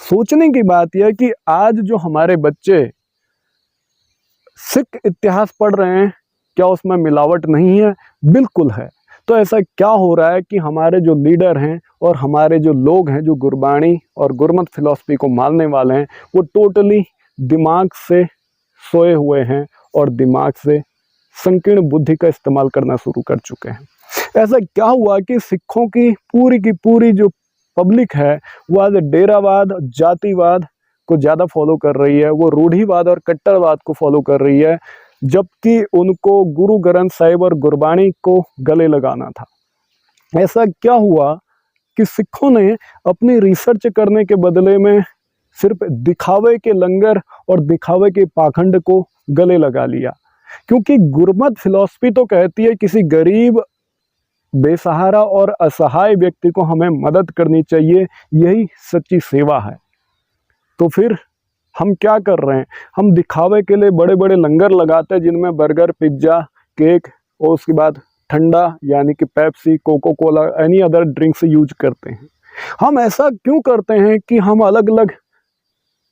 सोचने की बात यह कि आज जो हमारे बच्चे सिख इतिहास पढ़ रहे हैं, क्या उसमें मिलावट नहीं है? बिल्कुल है। तो ऐसा क्या हो रहा है कि हमारे जो लीडर हैं और हमारे जो लोग हैं जो गुरबाणी और गुरमत फिलॉसफी को मानने वाले हैं, वो टोटली दिमाग से सोए हुए हैं और दिमाग से संकीर्ण बुद्धि का इस्तेमाल करना शुरू कर चुके हैं। ऐसा क्या हुआ कि सिखों की पूरी जो पब्लिक है वो आज डेरावाद, जातिवाद को ज़्यादा फॉलो कर रही है, वो रूढ़िवाद और कट्टरवाद को फॉलो कर रही है, जबकि उनको गुरु ग्रंथ साहिब और गुरबाणी को गले लगाना था। ऐसा क्या हुआ कि सिखों ने अपनी रिसर्च करने के बदले में सिर्फ दिखावे के लंगर और दिखावे के पाखंड को गले लगा लिया। क्योंकि गुरमत फिलॉसफी तो कहती है किसी गरीब, बेसहारा और असहाय व्यक्ति को हमें मदद करनी चाहिए, यही सच्ची सेवा है। तो फिर हम क्या कर रहे हैं? हम दिखावे के लिए बड़े बड़े लंगर लगाते हैं जिनमें बर्गर, पिज्ज़ा, केक और उसके बाद ठंडा यानी कि Pepsi, coca cola, any other drinks use करते हैं। हम ऐसा क्यों करते हैं कि हम अलग अलग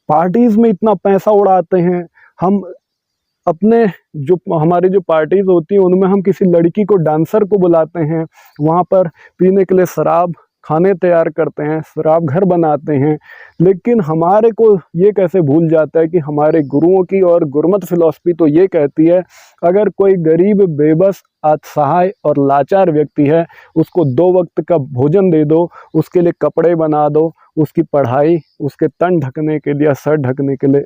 पार्टीज़ में इतना पैसा उड़ाते हैं? हम अपने जो हमारी जो पार्टीज़ होती हैं उनमें हम किसी लड़की को, डांसर को बुलाते हैं, वहाँ पर पीने के लिए शराब खाने तैयार करते हैं, शराब घर बनाते हैं, लेकिन हमारे को ये कैसे भूल जाता है कि हमारे गुरुओं की और गुरमत फिलॉसफी तो ये कहती है अगर कोई गरीब, बेबस, असहाय और लाचार व्यक्ति है उसको 2 वक्त का भोजन दे दो, उसके लिए कपड़े बना दो, उसकी पढ़ाई, उसके तन ढकने के लिए, सर ढकने के लिए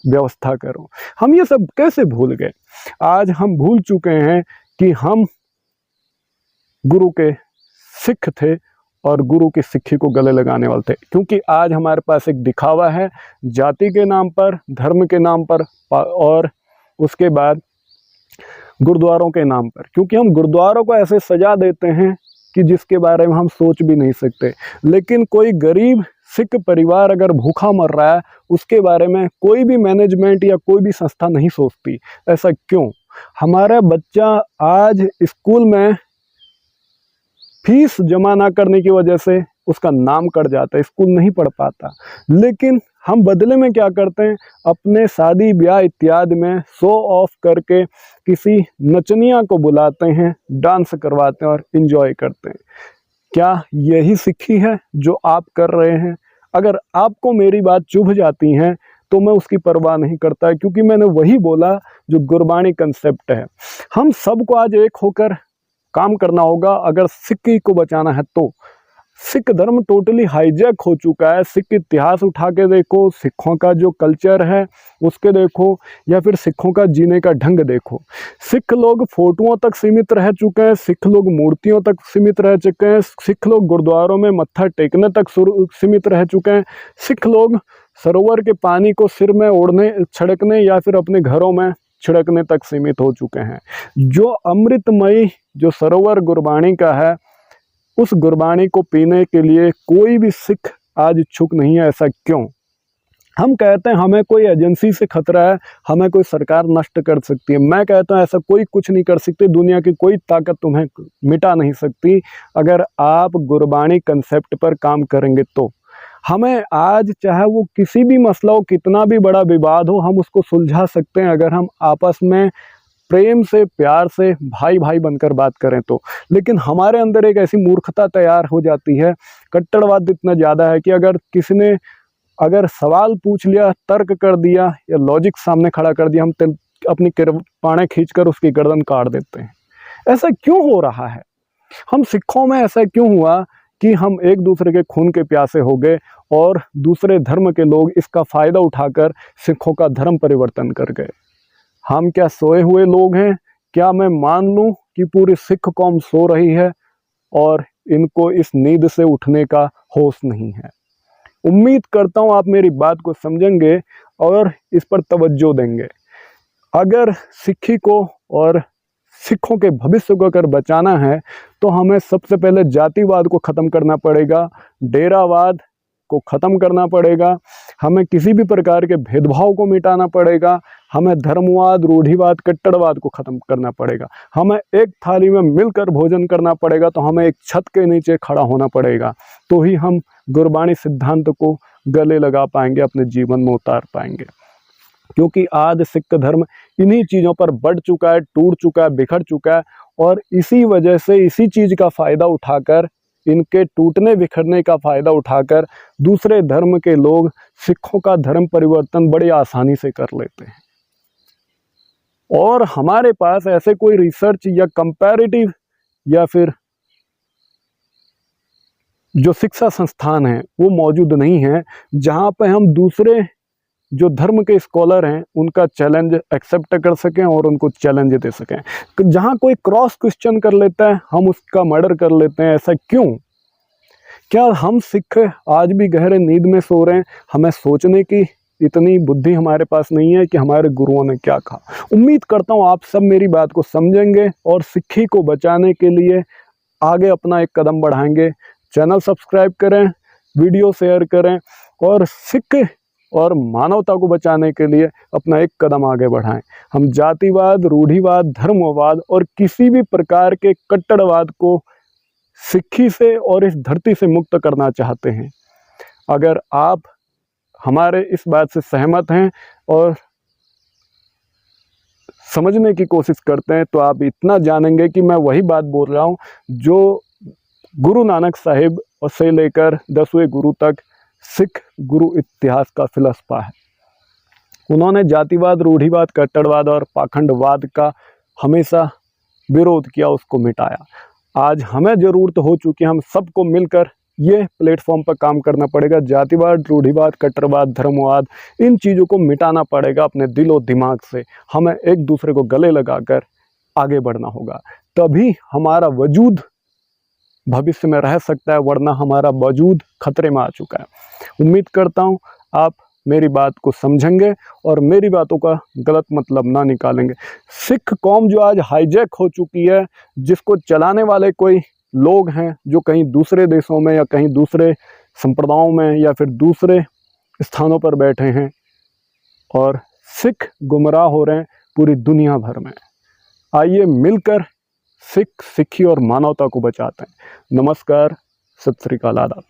व्यवस्था करो। हम ये सब कैसे भूल गए? आज हम भूल चुके हैं कि हम गुरु के सिख थे और गुरु की सिक्खी को गले लगाने वाले थे। क्योंकि आज हमारे पास एक दिखावा है जाति के नाम पर, धर्म के नाम पर और उसके बाद गुरुद्वारों के नाम पर। क्योंकि हम गुरुद्वारों को ऐसे सजा देते हैं कि जिसके बारे में हम सोच भी नहीं सकते। लेकिन कोई गरीब सिख परिवार अगर भूखा मर रहा है उसके बारे में कोई भी मैनेजमेंट या कोई भी संस्था नहीं सोचती। ऐसा क्यों? हमारा बच्चा आज स्कूल में फीस जमा ना करने की वजह से उसका नाम कट जाता है, स्कूल नहीं पढ़ पाता। लेकिन हम बदले में क्या करते हैं? अपने शादी ब्याह इत्यादि में शो ऑफ करके किसी नचनिया को बुलाते हैं, डांस करवाते हैं और इन्जॉय करते हैं। क्या यही सिक्खी है जो आप कर रहे हैं? अगर आपको मेरी बात चुभ जाती है तो मैं उसकी परवाह नहीं करता, क्योंकि मैंने वही बोला जो गुरबाणी कंसेप्ट है। हम सबको आज एक होकर काम करना होगा अगर सिक्की को बचाना है तो। सिख धर्म टोटली हाईजैक हो चुका है। सिख इतिहास उठा के देखो, सिखों का जो कल्चर है उसके देखो, या फिर सिखों का जीने का ढंग देखो। सिख लोग फोटोओं तक सीमित रह चुके हैं, सिख लोग मूर्तियों तक सीमित रह चुके हैं, सिख लोग गुरुद्वारों में मत्था टेकने तक सीमित रह चुके हैं, सिख लोग सरोवर के पानी को सिर में ओढ़ने, छिड़कने या फिर अपने घरों में छिड़कने तक सीमित हो चुके हैं। जो अमृतमयी जो सरोवर गुरबाणी का है, उस गुरबाणी को पीने के लिए कोई भी सिख आज इच्छुक नहीं है। ऐसा क्यों? हम कहते हैं हमें कोई एजेंसी से खतरा है, हमें कोई सरकार नष्ट कर सकती है। मैं कहता हूँ ऐसा कोई कुछ नहीं कर सकती, दुनिया की कोई ताकत तुम्हें मिटा नहीं सकती अगर आप गुरबाणी कंसेप्ट पर काम करेंगे तो। हमें आज चाहे वो किसी भी मसला हो, कितना भी बड़ा विवाद हो, हम उसको सुलझा सकते हैं अगर हम आपस में प्रेम से, प्यार से, भाई भाई बनकर बात करें तो। लेकिन हमारे अंदर एक ऐसी मूर्खता तैयार हो जाती है, कट्टरवाद इतना ज़्यादा है कि अगर किसी ने अगर सवाल पूछ लिया, तर्क कर दिया या लॉजिक सामने खड़ा कर दिया, हम अपनी किरपाने खींचकर उसकी गर्दन काट देते हैं। ऐसा क्यों हो रहा है? हम सिखों में ऐसा क्यों हुआ कि हम एक दूसरे के खून के प्यासे हो गए और दूसरे धर्म के लोग इसका फ़ायदा उठाकर सिखों का धर्म परिवर्तन कर गए? हम क्या सोए हुए लोग हैं? क्या मैं मान लूं कि पूरी सिख कौम सो रही है और इनको इस नींद से उठने का होश नहीं है? उम्मीद करता हूं आप मेरी बात को समझेंगे और इस पर तवज्जो देंगे। अगर सिक्खी को और सिखों के भविष्य को अगर बचाना है तो हमें सबसे पहले जातिवाद को ख़त्म करना पड़ेगा, डेरावाद को ख़त्म करना पड़ेगा, हमें किसी भी प्रकार के भेदभाव को मिटाना पड़ेगा, हमें धर्मवाद, रूढ़िवाद, कट्टरवाद को ख़त्म करना पड़ेगा, हमें एक थाली में मिलकर भोजन करना पड़ेगा, तो हमें एक छत के नीचे खड़ा होना पड़ेगा। तो ही हम गुरबाणी सिद्धांत को गले लगा पाएंगे, अपने जीवन में उतार पाएंगे। क्योंकि आज सिख धर्म इन्हीं चीज़ों पर बढ़ चुका है, टूट चुका है, बिखर चुका है। और इसी वजह से, इसी चीज़ का फ़ायदा उठाकर, इनके टूटने बिखरने का फ़ायदा उठाकर दूसरे धर्म के लोग सिखों का धर्म परिवर्तन बड़ी आसानी से कर लेते हैं। और हमारे पास ऐसे कोई रिसर्च या कंपैरेटिव या फिर जो शिक्षा संस्थान हैं वो मौजूद नहीं है जहाँ पे हम दूसरे जो धर्म के स्कॉलर हैं उनका चैलेंज एक्सेप्ट कर सकें और उनको चैलेंज दे सकें। जहाँ कोई क्रॉस क्वेश्चन कर लेता है हम उसका मर्डर कर लेते हैं। ऐसा क्यों? क्या हम सिख आज भी गहरे नींद में सो रहे हैं? हमें सोचने की इतनी बुद्धि हमारे पास नहीं है कि हमारे गुरुओं ने क्या कहा। उम्मीद करता हूँ आप सब मेरी बात को समझेंगे और सिक्खी को बचाने के लिए आगे अपना एक कदम बढ़ाएंगे। चैनल सब्सक्राइब करें, वीडियो शेयर करें और सिख और मानवता को बचाने के लिए अपना एक कदम आगे बढ़ाएं। हम जातिवाद, रूढ़िवाद, धर्मवाद और किसी भी प्रकार के कट्टरवाद को सिक्खी से और इस धरती से मुक्त करना चाहते हैं। अगर आप हमारे इस बात से सहमत हैं और समझने की कोशिश करते हैं तो आप इतना जानेंगे कि मैं वही बात बोल रहा हूँ जो गुरु नानक साहिब और से लेकर 10वें गुरु तक सिख गुरु इतिहास का फिलसफा है। उन्होंने जातिवाद, रूढ़िवाद, कट्टरवाद और पाखंडवाद का हमेशा विरोध किया, उसको मिटाया। आज हमें ज़रूरत हो चुकी है, हम सबको मिलकर ये प्लेटफॉर्म पर काम करना पड़ेगा। जातिवाद, रूढ़िवाद, कट्टरवाद, धर्मवाद, इन चीज़ों को मिटाना पड़ेगा अपने दिलो दिमाग से। हमें एक दूसरे को गले लगाकर आगे बढ़ना होगा, तभी हमारा वजूद भविष्य में रह सकता है, वरना हमारा वजूद खतरे में आ चुका है। उम्मीद करता हूँ आप मेरी बात को समझेंगे और मेरी बातों का गलत मतलब ना निकालेंगे। सिख कौम जो आज हाईजैक हो चुकी है, जिसको चलाने वाले कोई लोग हैं जो कहीं दूसरे देशों में या कहीं दूसरे संप्रदायों में या फिर दूसरे स्थानों पर बैठे हैं, और सिख गुमराह हो रहे हैं पूरी दुनिया भर में। आइए मिलकर सिख, सिक्खी और मानवता को बचाते हैं। नमस्कार, सत श्री अकाल, आदाब।